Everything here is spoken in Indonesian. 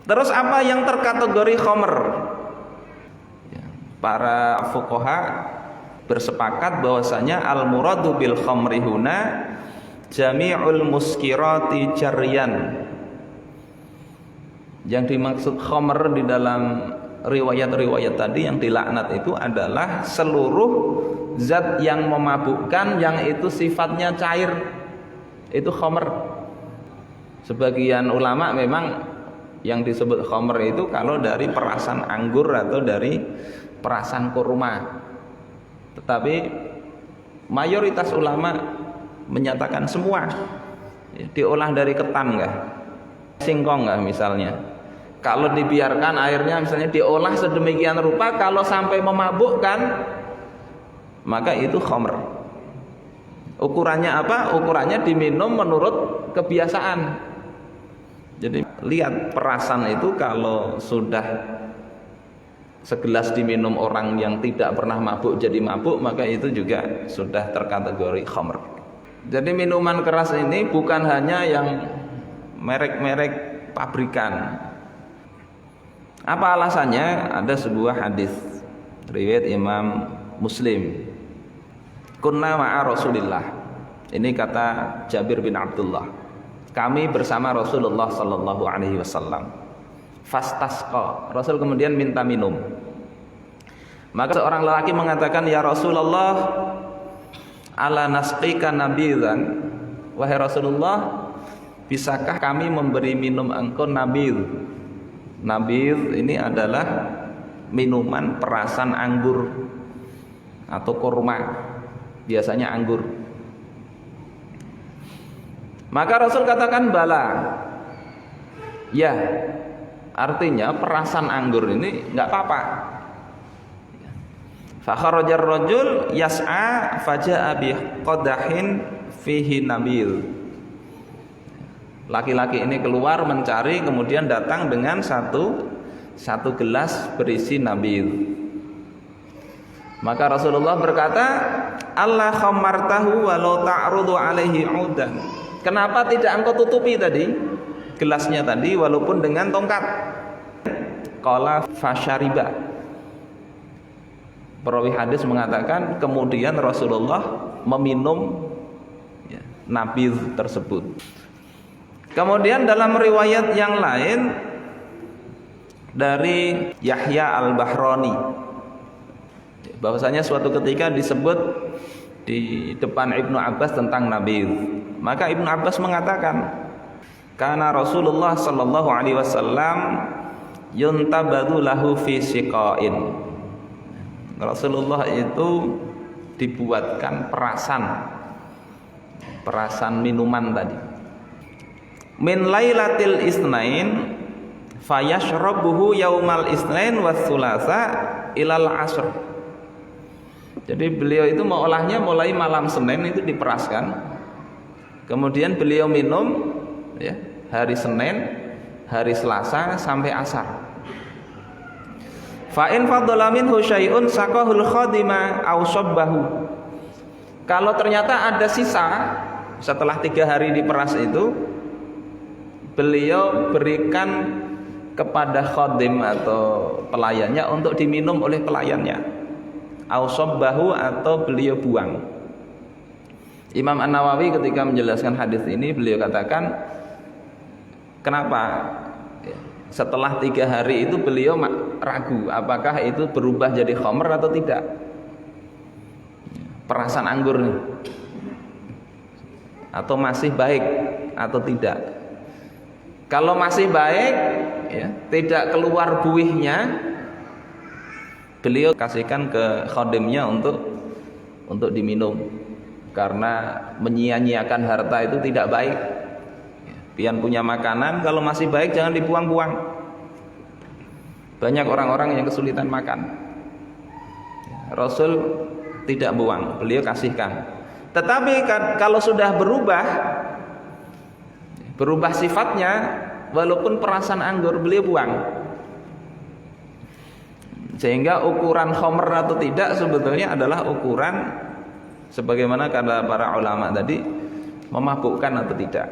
Terus apa yang terkategori khamr? Para fuqaha bersepakat bahwasanya al-muradu bil khamri huna jami'ul muskirati jaryan. Yang dimaksud khamr di dalam riwayat-riwayat tadi yang dilaknat itu adalah seluruh zat yang memabukkan yang itu sifatnya cair. Itu khamr. Sebagian ulama memang yang disebut khamr itu kalau dari perasan anggur atau dari perasan kurma. Tetapi mayoritas ulama menyatakan semua. Diolah dari ketan enggak? Singkong enggak misalnya. Kalau dibiarkan airnya misalnya diolah sedemikian rupa, kalau sampai memabukkan, maka itu khamr. Ukurannya apa? Ukurannya diminum menurut kebiasaan. Jadi lihat perasan itu kalau sudah segelas diminum orang yang tidak pernah mabuk jadi mabuk, maka itu juga sudah terkategori khamr. Jadi minuman keras ini bukan hanya yang merek-merek pabrikan. Apa alasannya? Ada sebuah hadis riwayat Imam Muslim. Kunna ma'a Rasulillah. Ini kata Jabir bin Abdullah. Kami bersama Rasulullah sallallahu alaihi wasallam. Fastasqa. Rasul kemudian minta minum. Maka seorang lelaki mengatakan, "Ya Rasulullah, ala nasqika nabidhan." Wahai Rasulullah, bisakah kami memberi minum engkau nabidh? Nabidh ini adalah minuman perasan anggur atau kurma, biasanya anggur. Maka Rasul katakan bala. Ya, artinya perasan anggur ini enggak apa-apa. Fa kharajar rajul yas'a faja'a bi qadahin fihi nabidh. Laki-laki ini keluar mencari, kemudian datang dengan satu gelas berisi nabidh. Maka Rasulullah berkata, Allah khamartahu walau ta'rudu alaihi udan. Kenapa tidak engkau tutupi tadi gelasnya tadi walaupun dengan tongkat? Qala fasyariba. Perawi hadis mengatakan kemudian Rasulullah meminum nabidh tersebut. Kemudian dalam riwayat yang lain dari Yahya al-Bahrani, bahwasanya suatu ketika disebut di depan Ibnu Abbas tentang nabidh. Maka Ibnu Abbas mengatakan, karena Rasulullah sallallahu alaihi wasallam yuntabadu lahu fi siqain. Rasulullah itu dibuatkan perasan minuman tadi. Min lailatil isnain fayashrabuhu yaumal isnain was sulasa ilal asr. Jadi beliau itu mengolahnya mulai malam Senin itu diperaskan. Kemudian beliau minum ya, hari Senin, hari Selasa sampai asar. Fa in fadhala minhu syai'un saqahul khadima aw sabbahu. Kalau ternyata ada sisa setelah 3 hari diperas itu, beliau berikan kepada khadim atau pelayannya untuk diminum oleh pelayannya. Ausobbahu atau beliau buang. Imam An-Nawawi ketika menjelaskan hadis ini beliau katakan, kenapa setelah 3 hari itu beliau ragu apakah itu berubah jadi khamr atau tidak, perasan anggur nih, atau masih baik atau tidak. Kalau masih baik, ya, tidak keluar buihnya, beliau kasihkan ke khadimnya untuk diminum, karena menyia-nyiakan harta itu tidak baik. Pian punya makanan, kalau masih baik jangan dibuang-buang. Banyak orang-orang yang kesulitan makan. Rasul tidak buang, beliau kasihkan. Tetapi kalau sudah berubah sifatnya, walaupun perasan anggur beliau buang. Sehingga ukuran khamr atau tidak sebetulnya adalah ukuran sebagaimana kata para ulama tadi, memabukkan atau tidak.